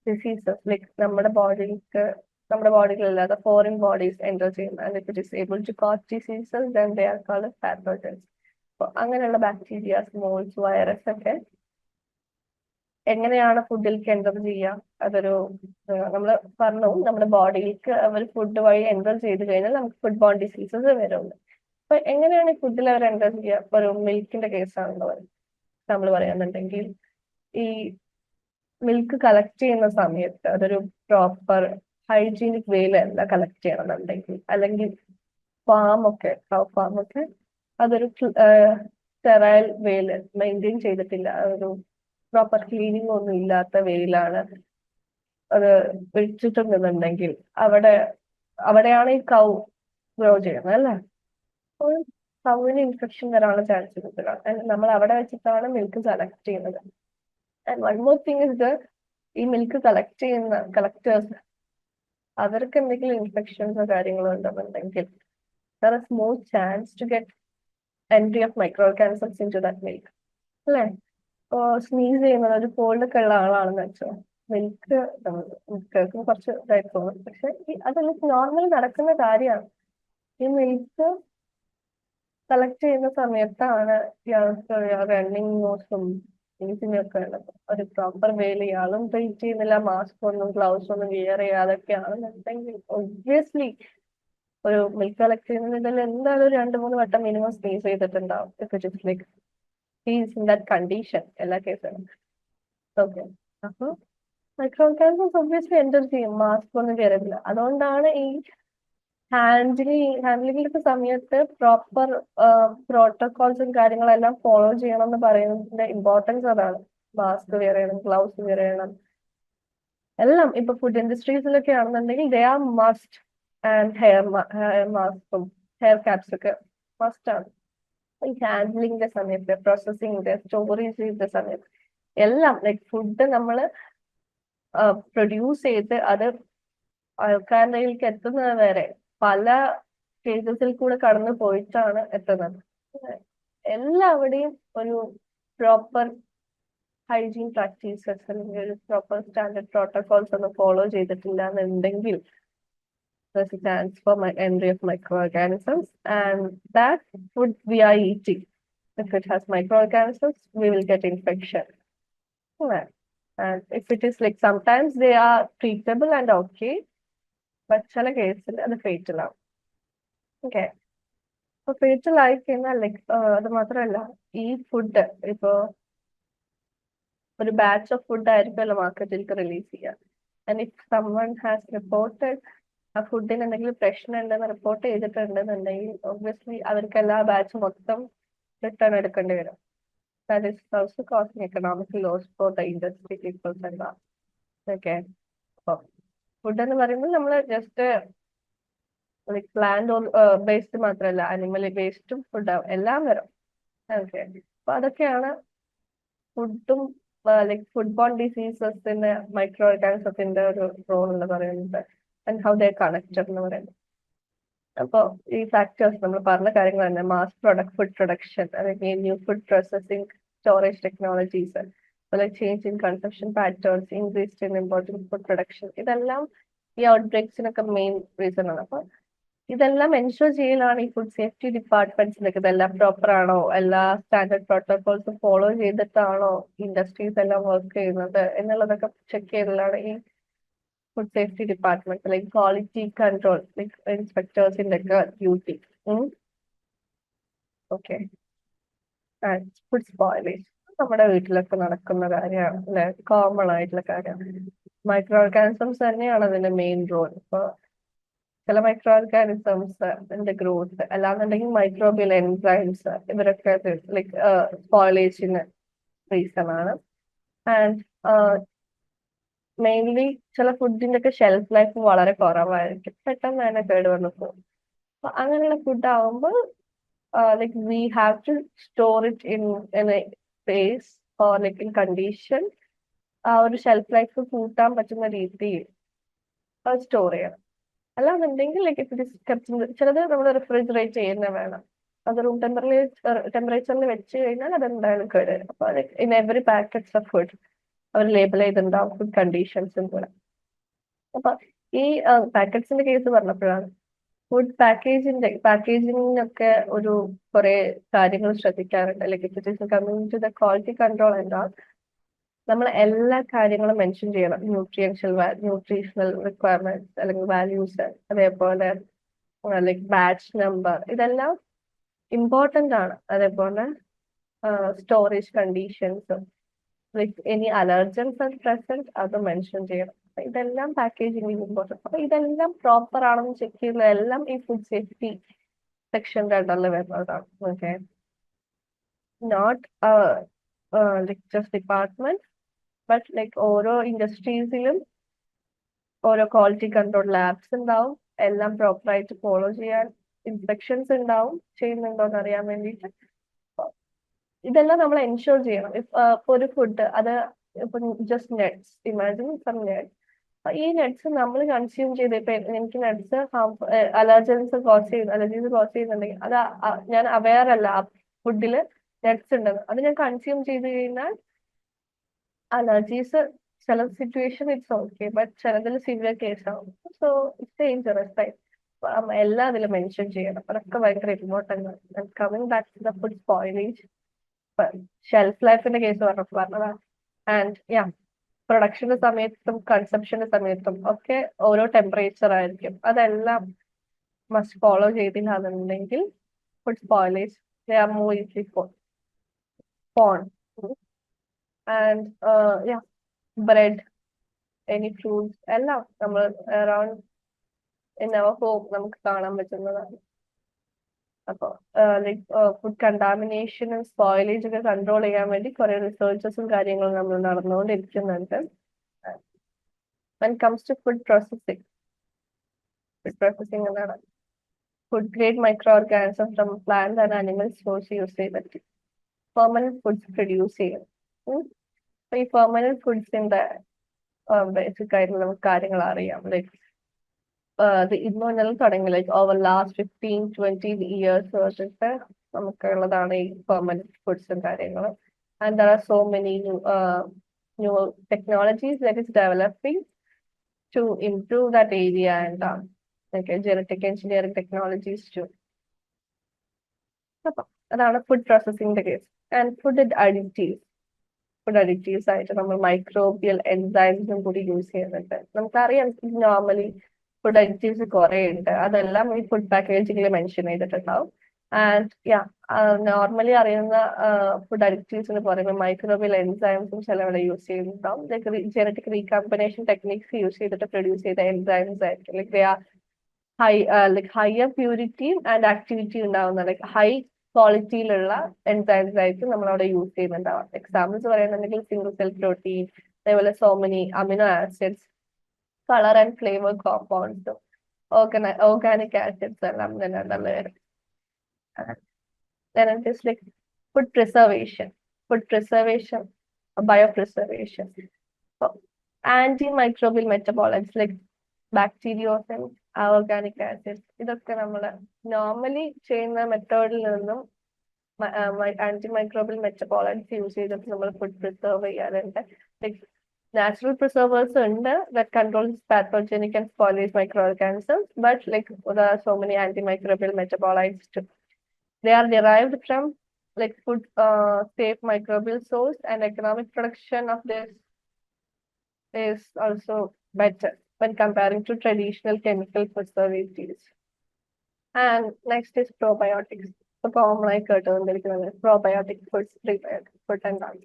diseases like നമ്മുടെ ബോഡിയിലല്ലാതെ ഫോറിൻ ബോഡീസ് എൻ്റർ ചെയ്യുന്ന, and if it is able to cause diseases then they are called pathogens. അപ്പോൾ അങ്ങനെയുള്ള ബാക്ടീരിയാസ്, മോൾസ്, വൈറസ് ഒക്കെ എങ്ങനെയാണ് ഫുഡിലേക്ക് എൻ്റർ ചെയ്യുക? അതൊരു നമ്മൾ പറഞ്ഞു, നമ്മുടെ ബോഡിയിലേക്ക് അവർ ഫുഡ് വഴി എൻ്റർ ചെയ്ത് കഴിഞ്ഞാൽ നമുക്ക് ഫുഡ് ബോൺ ഡിസീസസ് വരുന്നുണ്ട്. അപ്പൊ എങ്ങനെയാണ് ഈ ഫുഡിൽ അവർ എൻ്റർ ചെയ്യുക? ഇപ്പൊ ഒരു മിൽക്കിന്റെ കേസാണല്ലോ നമ്മൾ പറയാന്നുണ്ടെങ്കിൽ, ഈ മിൽക്ക് കളക്ട് ചെയ്യുന്ന സമയത്ത് അതൊരു പ്രോപ്പർ ഹൈജീനിക് വേയിലല്ല കളക്ട് ചെയ്യണമെന്നുണ്ടെങ്കിൽ, അല്ലെങ്കിൽ കൗ ഫാം ഒക്കെ അതൊരു സ്റ്റെറൈൽ വേയില് മെയിൻറ്റെയിൻ ചെയ്തിട്ടില്ല, ഒരു പ്രോപ്പർ ക്ലീനിങ് ഒന്നും ഇല്ലാത്ത വേയിലാണ് അത് വെച്ചിട്ടുണ്ടെന്നുണ്ടെങ്കിൽ അവിടെയാണ് ഈ കൗ ഗ്രോ ചെയ്യുന്നത് അല്ലേ? അപ്പോൾ കൗവിന് ഇൻഫെക്ഷൻ വരാനുള്ള ചാൻസ് കൂടുതലാണ്. നമ്മൾ അവിടെ വെച്ചിട്ടാണ് മിൽക്ക് കളക്ട് ചെയ്യുന്നത്. And one more thing is ഈ മിൽക്ക് കളക്ട് ചെയ്യുന്ന കളക്ടേഴ്സ് അവർക്ക് എന്തെങ്കിലും ഇൻഫെക്ഷൻസോ കാര്യങ്ങളോ ഉണ്ടെന്നുണ്ടെങ്കിൽ there is more chance to get entry of microorganisms into that milk. അല്ലേ? സ്നീസ് ചെയ്യുന്നത് ഒരു കോൾഡ് ഒക്കെ ഉള്ള ആളാണെന്ന് വെച്ചോ, മിൽക്ക് കേൾക്കുമ്പോൾ കുറച്ച് ഇതായിട്ട് തോന്നും, പക്ഷെ അതെല്ലാം നോർമലി നടക്കുന്ന കാര്യമാണ്. ഈ മിൽക്ക് കളക്ട് ചെയ്യുന്ന സമയത്താണ് ഇയാൾക്ക് റണ്ണിങ് നോസും ഒക്കെ ഉള്ളത്. ഒരു പ്രോപ്പർ വേയിൽ ഇയാളും ട്രീറ്റ് ചെയ്യുന്നില്ല, മാസ്ക് ഒന്നും ഗ്ലൗസ് ഒന്നും വിയർ ചെയ്യാതൊക്കെയാണെന്നുണ്ടെങ്കിൽ ഒബ്വിയസ്ലി ഒരു മിൽക്ക് കളക്ട് ചെയ്യുന്നതിൽ എന്തായാലും 2-3 വട്ടം മിനിമം സ്നീസ് ചെയ്തിട്ടുണ്ടാവും. If it is like he's in that condition എല്ലാ കേസിലും. ഓക്കെ, അപ്പൊ മൈക്രോ ഓർഗാനിസംസ് ഒബ്വിയസ്ലി എൻ്റർ ചെയ്യും, മാസ്ക് ഒന്നും കയറില്ല. അതുകൊണ്ടാണ് ഈ ഹാൻഡ്ലിങ്ങിന്റെ സമയത്ത് പ്രോപ്പർ പ്രോട്ടോകോൾസും കാര്യങ്ങളെല്ലാം ഫോളോ ചെയ്യണം എന്ന് പറയുന്നതിന്റെ ഇമ്പോർട്ടൻസ് അതാണ്. മാസ്ക് വെയർ ചെയ്യണം, ഗ്ലൗസ് വെയർ ചെയ്യണം, എല്ലാം. ഇപ്പൊ ഫുഡ് ഇൻഡസ്ട്രീസിലൊക്കെ ആണെന്നുണ്ടെങ്കിൽ they are must. And hair മാസ്കും ഹെയർ ക്യാപ്സ് ഒക്കെ മസ്റ്റ് ആണ്. ഈ ഹാൻഡ്ലിങ്ങിന്റെ സമയത്ത്, പ്രോസസ്സിംഗ്, സ്റ്റോറേജ് ചെയ്ത സമയത്ത് എല്ലാം, ലൈക്ക് ഫുഡ് നമ്മൾ പ്രൊഡ്യൂസ് ചെയ്ത് അത് ആൾക്കാരിലേക്ക് എത്തുന്നത് വരെ പല സ്റ്റേജസിൽ കൂടെ കടന്നു പോയിട്ടാണ് എത്തുന്നത്. എല്ലാവിടെയും ഒരു പ്രോപ്പർ ഹൈജീൻ പ്രാക്ടീസസ് അല്ലെങ്കിൽ ഒരു പ്രോപ്പർ സ്റ്റാൻഡേർഡ് പ്രോട്ടോകോൾസ് ഒന്നും ഫോളോ ചെയ്തിട്ടില്ല എന്നുണ്ടെങ്കിൽ there's a chance for my entry of microorganisms, and that food we are eating, if it has microorganisms, we will get infection. Yeah. And if it is like sometimes they are treatable and okay, but ചില കേസിൽ അത് fatal ആവും. Okay, അപ്പൊ fatal ആയി കഴിഞ്ഞാൽ like അത് മാത്രമല്ല, ഈ ഫുഡ് ഇപ്പോ ഒരു ബാച്ച് ഓഫ് ഫുഡ് ആയിരിക്കുമല്ലോ മാർക്കറ്റിലേക്ക് റിലീസ് ചെയ്യുക. And if someone has reported ആ ഫുഡിന് എന്തെങ്കിലും പ്രശ്നം ഉണ്ടെന്ന് റിപ്പോർട്ട് ചെയ്തിട്ടുണ്ടെന്നുണ്ടെങ്കിൽ ഒബ്വിയസ്ലി അവർക്ക് എല്ലാ ബാച്ച് മൊത്തം റിട്ടേൺ എടുക്കേണ്ടി വരും. That is also causing economic loss for the industry peoples എന്താ. ഓക്കെ, അപ്പോൾ ഫുഡ് എന്ന് പറയുമ്പോൾ നമ്മൾ ജസ്റ്റ് ലൈക് പ്ലാന്റ് ബേസ്ഡ് മാത്രമല്ല, അനിമൽ വേസ്റ്റും ഫുഡ് എല്ലാം വരും. ഓക്കെ, അപ്പൊ അതൊക്കെയാണ് ഫുഡും ലൈക് ഫുഡ് ബോൺ ഡിസീസസിന്റെ മൈക്രോ ഓർഗാനിസത്തിന്റെ ഒരു റോൾ എന്ന് പറയുന്നത്, ആൻഡ് ഹൗ ദേ കണക്റ്റഡ് എന്ന് പറയുന്നത്. അപ്പൊ ഈ ഫാക്ടേഴ്സ് നമ്മൾ പറഞ്ഞ കാര്യങ്ങൾ തന്നെ, മാസ് ഫുഡ് പ്രൊഡക്ഷൻ, അല്ലെങ്കിൽ new food processing, storage technologies, അതുപോലെ change in consumption patterns, increased in important food production, ഇതെല്ലാം ഈ ഔട്ട് ബ്രേക്സിനൊക്കെ മെയിൻ റീസൺ ആണ്. അപ്പൊ ഇതെല്ലാം എൻഷുർ ചെയ്യലാണ് ഈ ഫുഡ് സേഫ്റ്റി ഡിപ്പാർട്ട്മെന്റ്സിലൊക്കെ. ഇതെല്ലാം പ്രോപ്പർ ആണോ, എല്ലാ സ്റ്റാൻഡേർഡ് പ്രോട്ടോകോൾസും ഫോളോ ചെയ്തിട്ടാണോ ഇൻഡസ്ട്രീസ് എല്ലാം വർക്ക് ചെയ്യുന്നത് എന്നുള്ളതൊക്കെ ചെക്ക് ചെയ്തതാണ് ഈ food safety department, like quality control, like ഇൻസ്പെക്ടേഴ്സിന്റെ ഒക്കെ ഡ്യൂട്ടി. ഓക്കെ, ഫുഡ് സ്പോയിലേജ് നമ്മുടെ വീട്ടിലൊക്കെ നടക്കുന്ന കാര്യമാണ് അല്ലെ, കോമൺ ആയിട്ടുള്ള കാര്യമാണ്. മൈക്രോ ഓർഗാനിസംസ് തന്നെയാണ് അതിന്റെ മെയിൻ റോൾ. ഇപ്പൊ ചില മൈക്രോ ഓർഗാനിസംസിന്റെ ഗ്രോത്ത്, അല്ലാന്നുണ്ടെങ്കിൽ മൈക്രോബിയൽ എൻസൈംസ്, ഇവരൊക്കെ ലൈക് സ്പോയിലേജിന് റീസൺ ആണ്. ആൻഡ് മെയിൻലി ചില ഫുഡിന്റെ ഒക്കെ ഷെൽഫ് ലൈഫ് വളരെ കുറവായിരിക്കും, പെട്ടെന്ന് തന്നെ കേടുവന്നു പോകും. അപ്പൊ അങ്ങനെയുള്ള ഫുഡ് ആവുമ്പോൾ like we have to store it in a space or like in condition, ആ ഒരു ഷെൽഫ് ലൈഫ് കൂട്ടാൻ പറ്റുന്ന രീതിയിൽ സ്റ്റോർ ചെയ്യണം. അല്ലാന്നുണ്ടെങ്കിൽ ലൈക്ക് ചിലത് നമ്മൾ റെഫ്രിജറേറ്റ് ചെയ്യുന്ന വേണം. അത് റൂം ടെമ്പറേച്ചറിൽ വെച്ച് കഴിഞ്ഞാൽ അത് എന്തായാലും കേടുവരും. അപ്പൊ in every packets of food അവർ ലേബിൾ ചെയ്തിട്ടുണ്ടാവും ഫുഡ് കണ്ടീഷൻസും കൂടെ. അപ്പൊ ഈ പാക്കറ്റ്സിന്റെ കേസ് പറഞ്ഞപ്പോഴാണ് ഫുഡ് പാക്കേജിങ്ങിനൊക്കെ ഒരു കുറെ കാര്യങ്ങൾ ശ്രദ്ധിക്കാറുണ്ട്. Like it is coming to the quality control എന്താ, നമ്മൾ എല്ലാ കാര്യങ്ങളും മെൻഷൻ ചെയ്യണം. ന്യൂട്രീഷണൽ റിക്വയർമെന്റ്സ് അല്ലെങ്കിൽ വാല്യൂസ്, അതേപോലെ ലൈക് ബാച്ച് നമ്പർ, ഇതെല്ലാം ഇമ്പോർട്ടന്റ് ആണ്. അതേപോലെ storage conditions, like any allergens are present, അത് മെൻഷൻ ചെയ്യണം. ഇതെല്ലാം പാക്കേജിംഗ് ഇമ്പോർട്ടൻറ്റ്. അപ്പൊ ഇതെല്ലാം പ്രോപ്പർ ആണെന്ന് ചെക്ക് ചെയ്യുന്ന എല്ലാം ഈ ഫുഡ് സേഫ്റ്റി സെക്ഷൻ്റെ അണ്ടറിൽ വരുന്നതാണ്. Okay, not like just department, but like ഓരോ ഇൻഡസ്ട്രീസിലും ഓരോ ക്വാളിറ്റി കൺട്രോൾ ലാബ്സ് ഉണ്ടാവും. എല്ലാം പ്രോപ്പർ ആയിട്ട് ഫോളോ ചെയ്യാൻ ഇൻസ്പെക്ഷൻസ് ഉണ്ടാവും, ചെയ്യുന്നുണ്ടോ എന്ന് അറിയാൻ വേണ്ടിയിട്ട്. ഇതെല്ലാം നമ്മൾ എൻഷുർ ചെയ്യണം. ഇപ്പൊ ഒരു ഫുഡ് അത് ഇപ്പൊ just nuts, imagine some nuts, ഈ നെറ്റ്സ് നമ്മൾ കൺസ്യൂം ചെയ്ത് ഇപ്പൊ എനിക്ക് നെറ്റ്സ് അലർജീസ് കോസ് ചെയ്യുന്നുണ്ടെങ്കിൽ അത് ഞാൻ അവെയർ അല്ല ആ ഫുഡിൽ നെറ്റ്സ് ഉണ്ടെന്ന്, അത് ഞാൻ കൺസ്യൂം ചെയ്ത് കഴിഞ്ഞാൽ അലർജീസ് ചില സിറ്റുവേഷൻ ഇറ്റ്സ് ഓക്കെ, ബട്ട് ചിലതിൽ സിവിയർ കേസ് ആവും. So it's dangerous type. എല്ലാം അതിൽ മെൻഷൻ ചെയ്യണം. അതൊക്കെ ഭയങ്കര ഇമ്പോർട്ടൻ്റ് ആണ്. Coming back to the food spoilage, shelf ലൈഫിന്റെ കേസ് പറഞ്ഞതാണ്. ആൻഡ് യാ, പ്രൊഡക്ഷന്റെ സമയത്തും കൺസംഷന്റെ സമയത്തും ഒക്കെ ഓരോ ടെമ്പറേച്ചർ ആയിരിക്കും. അതെല്ലാം മസ്റ്റ് ഫോളോ ചെയ്തില്ലാന്നുണ്ടെങ്കിൽ food spoilage they are more easily formed. And yeah, bread, any fruits എല്ലാം നമ്മൾ അറൌണ്ട് ഇൻ അവർ ഹോം നമുക്ക് കാണാൻ പറ്റുന്നതാണ്. അപ്പോൾ ലൈക് ഫുഡ് കണ്ടാമിനേഷനും സ്പോയിലേജ് ഒക്കെ കൺട്രോൾ ചെയ്യാൻ വേണ്ടി കുറെ റിസർച്ചസും കാര്യങ്ങളും നമ്മൾ നടന്നുകൊണ്ടിരിക്കുന്നുണ്ട്. When it comes to food processing എന്നാണ് food grade micro organism from plant and animal source use ചെയ്തിട്ട് പെർമനന്റ് ഫുഡ്സ് പ്രൊഡ്യൂസ് ചെയ്യും. അപ്പൊ ഈ പെർമനന്റ് ഫുഡ്സിന്റെ ബേസിക് ആയിട്ടുള്ള നമുക്ക് കാര്യങ്ങൾ അറിയാം. ലൈക് ഇത് ഇന്ന് തുടങ്ങി ലൈക്ക് ഓവർ ലാസ്റ്റ് 15-20 ഇയേഴ്സ് തൊട്ടിട്ട് നമുക്കുള്ളതാണ് ഈ പെർമനന്റ് ഫുഡ്സും കാര്യങ്ങളും. And there are so many new technologies that is developing to improve that area and like genetic engineering technologies too. അപ്പൊ അതാണ് ഫുഡ് പ്രോസസ്സിംഗിന്റെ കേസ്. ആൻഡ് ഫുഡ് അഡിക്റ്റീവ്സ് ആയിട്ട് നമ്മൾ മൈക്രോബിയൽ എൻസൈംസും കൂടി യൂസ് ചെയ്യുന്നുണ്ട്. നമുക്കറിയാം നോർമലി ഫുഡ് അഡിക്റ്റീവ്സ് കുറെ ഉണ്ട്, അതെല്ലാം ഈ ഫുഡ് പാക്കേജിംഗിൽ മെൻഷൻ ചെയ്തിട്ടുണ്ടാവും. ആൻഡ് നോർമലി അറിയുന്ന ഫുഡ് അഡിക്റ്റീവ്സ് എന്ന് പറയുമ്പോൾ മൈക്രോബിയൽ എൻസൈംസും ചിലവിടെ യൂസ് ചെയ്യുന്നുണ്ടാവും. Like genetic recombination techniques use ചെയ്തിട്ട് പ്രൊഡ്യൂസ് ചെയ്ത എൻസൈംസ് ആയിരിക്കും. ലൈക്ക് ഹയർ പ്യൂരിറ്റിയും ആൻഡ് ആക്ടിവിറ്റി ഉണ്ടാവുന്ന ലൈക്ക് ഹൈ ക്വാളിറ്റിയിലുള്ള എൻസൈംസ് ആയിരിക്കും നമ്മളവിടെ യൂസ് ചെയ്യുന്നുണ്ടാവാം. എക്സാമ്പിൾസ് പറയുന്നുണ്ടെങ്കിൽ സിംഗിൾ സെൽ പ്രോട്ടീൻ, അതേപോലെ so many amino acids, colour and flavour കോമ്പൗണ്ട്സും ഓർഗാനിക് ആസിഡ്സ് എല്ലാം തന്നെ വരും. Then it is like food preservation, biopreservation. So, antimicrobial metabolites like bacteriocin, organic acids, ഇതൊക്കെ നമ്മൾ നോർമലി ചെയ്യുന്ന മെത്തേഡിൽ നിന്നും ആന്റിമൈക്രോബിയൽ മെറ്റബോളൈറ്റ്സ് യൂസ് ചെയ്തിട്ട് നമ്മൾ ഫുഡ് പ്രിസർവ് ചെയ്യാറുണ്ട്. ലൈക് നാച്ചുറൽ പ്രിസർവേഴ്സ് ഉണ്ട് that controls pathogenic and spoilage micro organisms, but like there are so many antimicrobial metabolites too. They are derived from like food safe microbial source, and economic production of this is also better when comparing to traditional chemical preservatives. And next is probiotics. So common like probiotic foods, prebiotic food, and all.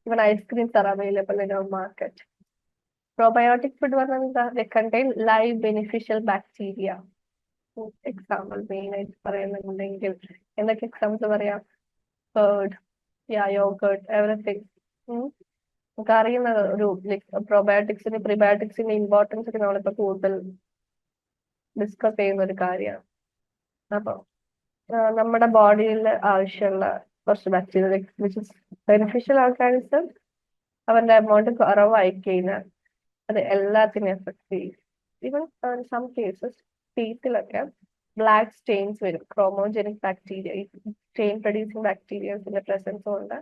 Even ice creams are available in our market. Probiotic food they contain live beneficial bacteria. Example main examples curd, yogurt, everything. നമുക്കറിയുന്ന ഒരു like പ്രോബയോട്ടിക്സിന് പ്രീബയോട്ടിക്സിന്റെ importance ഒക്കെ നമ്മളിപ്പോ കൂടുതൽ discuss ചെയ്യുന്ന ഒരു കാര്യമാണ്. അപ്പൊ നമ്മുടെ ബോഡിയിൽ ആവശ്യമുള്ള കുറച്ച് bacteria which is beneficial organism, അവരുടെ എമൗണ്ട് കുറവായി കഴിഞ്ഞാൽ അത് എല്ലാത്തിനും എഫക്ട് ചെയ്യും. ഈവൻ സം കേസസ് ടീത്തിലൊക്കെ ബ്ലാക്ക് സ്റ്റെയിൻസ് വരും. ക്രോമോജനിക് ബാക്ടീരിയ, ഈ സ്റ്റെയിൻ പ്രൊഡ്യൂസിങ് ബാക്ടീരിയസിന്റെ പ്രസൻസ് കൊണ്ട്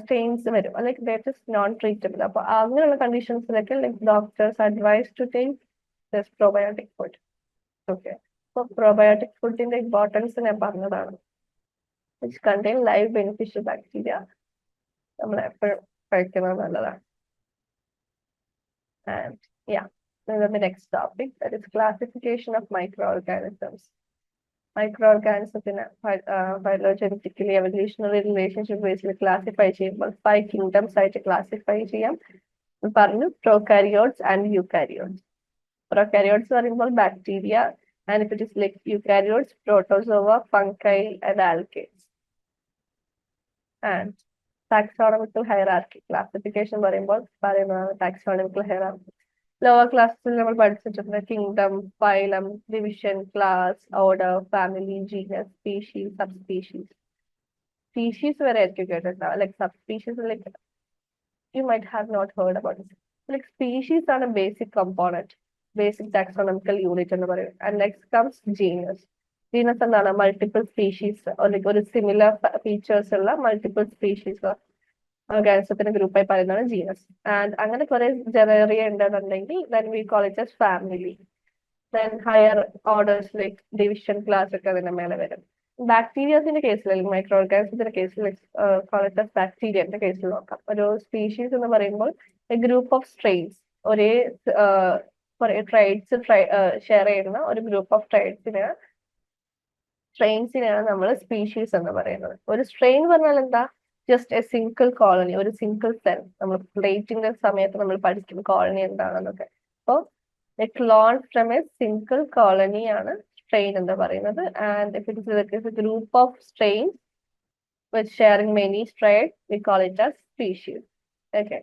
സ്റ്റെയിൻസ് വരും. Like that is non treatable. അപ്പൊ അങ്ങനെയുള്ള കണ്ടീഷൻസിലൊക്കെ like doctors advise to take this probiotic food. Okay, അപ്പൊ പ്രോബയോട്ടിക് ഫുഡിന്റെ ഇമ്പോർട്ടൻസ് ഞാൻ പറഞ്ഞതാണ്. Which contain live beneficial bacteria നമ്മൾ എപ്പോഴും കഴിക്കുന്നത് നല്ലതാണ്. And the next topic, that is classification of microorganisms. Microorganisms in phylogenetically evolutionary relationship basically classify ചെയ്യുമ്പോൾ 5 kingdoms ആയിട്ട് ക്ലാസിഫൈ ചെയ്യാം. പറഞ്ഞു prokaryotes and eukaryotes. Prokaryotes പറയുമ്പോൾ bacteria, and if it is like eukaryotes, protozoa, fungi and algae. And taxonomical hierarchy, classification പറയുമ്പോൾ പറയുന്നതാണ് taxonomical hierarchy. Lower ക്ലാസ്സിൽ നമ്മൾ പഠിച്ചിട്ടുണ്ട് kingdom, phylum, division, class, order, family, genus, species, subspecies. Species വരെ ആയിരിക്കും കേട്ടിട്ടുണ്ടാവും. Like subspecies like you might have not heard about this. Like species ആണ് basic component, basic taxonomical unit എന്ന് പറയും. And next comes genus. Genus എന്താണ്? Multiple species, ഒരു similar features ഉള്ള multiple species ഓർഗാനിസത്തിന്റെ ഗ്രൂപ്പായി പറയുന്നതാണ് ജീനസ്. ആൻഡ് അങ്ങനെ കുറെ ജനറിയ ഉണ്ടെന്നുണ്ടെങ്കിൽ then we call it as family. Then higher orders like division, class ഒക്കെ അതിന്റെ മേലെ വരും. ബാക്ടീരിയസിന്റെ കേസിൽ അല്ലെങ്കിൽ മൈക്രോ ഓർഗാനിസത്തിന്റെ കേസിൽ call it as ബാക്ടീരിയന്റെ കേസിൽ നോക്കാം. ഒരു സ്പീഷീസ് എന്ന് പറയുമ്പോൾ a group of strains, ഒരേ ട്രൈഡ്സ് ഷെയർ ചെയ്യുന്ന ഒരു ഗ്രൂപ്പ് ഓഫ് സ്ട്രെയിൻസിനെയാണ് നമ്മൾ സ്പീഷീസ് എന്ന് പറയുന്നത്. ഒരു സ്ട്രെയിൻ പറഞ്ഞാൽ എന്താ? ജസ്റ്റ് എ സിംഗിൾ കോളനി, ഒരു സിംഗിൾ സെൽ. നമ്മൾ പ്ലേറ്റിംഗ് സമയത്ത് നമ്മൾ പഠിക്കും കോളനി എന്താണെന്നൊക്കെ. അപ്പോൾ A clone from A single colony ആണ് സ്ട്രെയിൻ എന്ന് പറയുന്നത്. And if it is A group of strain with sharing many strain we call it as species. Okay,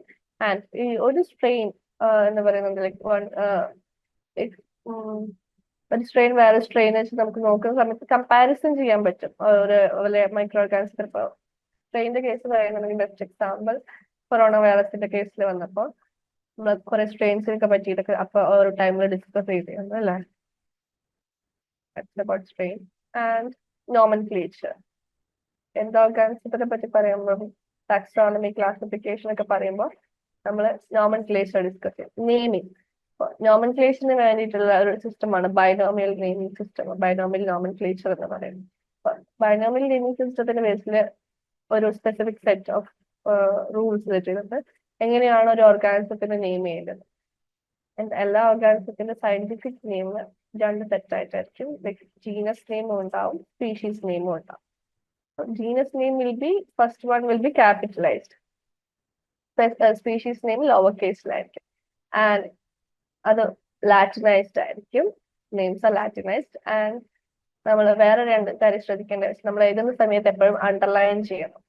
and ഈ ഒരു സ്ട്രെയിൻ എന്ന് പറയുന്നത് ഒരു സ്ട്രെയിൻ വേറെ സ്ട്രെയിൻ വെച്ച് നമുക്ക് നോക്കുന്ന സമയത്ത് കമ്പാരിസൺ ചെയ്യാൻ പറ്റും. ഒരു മൈക്രോ ഓർഗാനിസത്തിന് ഇപ്പോൾ സ്ട്രെയിനിന്റെ കേസ് പറയുന്നുണ്ടെങ്കിൽ ബെസ്റ്റ് എക്സാമ്പിൾ കൊറോണ വൈറസിന്റെ കേസിൽ വന്നപ്പോൾ നമ്മൾ കുറെ സ്ട്രെയിൻസിനൊക്കെ പറ്റിയിട്ടൊക്കെ അപ്പൊ ഒരു ടൈമിൽ ഡിസ്കസ് ചെയ്തിരുന്നു അല്ലേ? About strain and nomenclature. ഓർഗാനിസത്തിനെ പറ്റി പറയുമ്പോൾ ടാക്സോണമി ക്ലാസിഫിക്കേഷൻ ഒക്കെ പറയുമ്പോൾ നമ്മൾ നോമൻക്ലേച്ചർ ഡിസ്കസ് ചെയ്യും. നെയിമിങ്, നോമൻക്ലേച്ചറിന് വേണ്ടിയിട്ടുള്ള ഒരു സിസ്റ്റമാണ് binomial naming system, binomial nomenclature എന്ന് പറയുന്നത്. ബൈനോമിയൽ നെയിമിംഗ് സിസ്റ്റത്തിന്റെ ബേസിൽ ഒരു സ്പെസിഫിക് സെറ്റ് ഓഫ് റൂൾസ് വെച്ചിട്ടുണ്ട് എങ്ങനെയാണ് ഒരു ഓർഗാനിസത്തിന് നെയിം ചെയ്യുന്നത്. എല്ലാ ഓർഗാനിസത്തിന്റെ സയന്റിഫിക് നെയിം രണ്ട് സെറ്റ് ആയിട്ടായിരിക്കും. ലൈക് ജീനസ് നെയിമും ഉണ്ടാവും, സ്പീഷീസ് നെയിമും ഉണ്ടാവും. Genus name will be first one will be capitalised, species name lower കേസിലായിരിക്കും, ആൻഡ് അത് ലാറ്റിനൈസ്ഡ് ആയിരിക്കും. Names are ലാറ്റിനൈസ്ഡ്. ആൻഡ് നമ്മൾ വേറെ രണ്ട് കാര്യം ശ്രദ്ധിക്കേണ്ട വെച്ചാൽ നമ്മൾ എഴുതുന്ന സമയത്ത് എപ്പോഴും അണ്ടർലൈൻ ചെയ്യണം.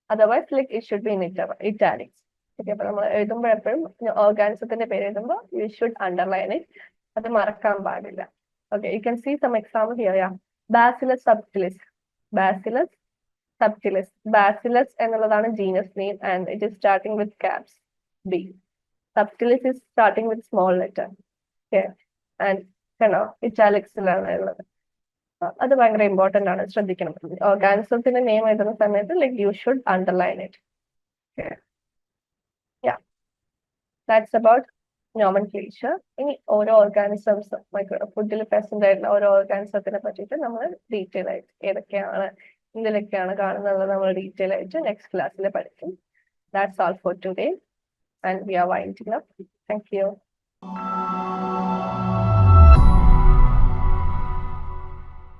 Otherwise like it should be in italics. Okay, അപ്പൊ നമ്മൾ എഴുതുമ്പോൾ എപ്പോഴും ഓർഗാനിസത്തിന്റെ പേര് എഴുതുമ്പോൾ യു ഷുഡ് അണ്ടർലൈൻ ഇറ്റ്. അത് മറക്കാൻ പാടില്ല. Okay, you can see some example here. Bacillus subtilis, bacillus subtilis. Bacillus എന്നുള്ളതാണ് genus name and it is starting with caps B. Subtilis is starting with small letter. Okay, and കണ്ടോ ഇറ്റാലിക്സിലാണ് ഉള്ളത്. അത് ഭയങ്കര important ആണ്, ശ്രദ്ധിക്കണം. ഓർഗാനിസത്തിന്റെ നെയിം എഴുതുന്ന സമയത്ത് like you should underline it. That's about nomenclature. ഇനി ഓരോ ഓർഗാനിസംസ് ഫുഡിൽ പ്രസന്റ് ആയിട്ടുള്ള ഓരോ ഓർഗാനിസത്തിനെ പറ്റിയിട്ട് നമ്മൾ ഡീറ്റെയിൽ ആയിട്ട് ഏതൊക്കെയാണ് ഇതിലൊക്കെയാണ് കാണുന്നത് നമ്മൾ ഡീറ്റെയിൽ ആയിട്ട് നെക്സ്റ്റ് ക്ലാസ്സിൽ പഠിക്കും. That's all for today and we R winding up. Thank you.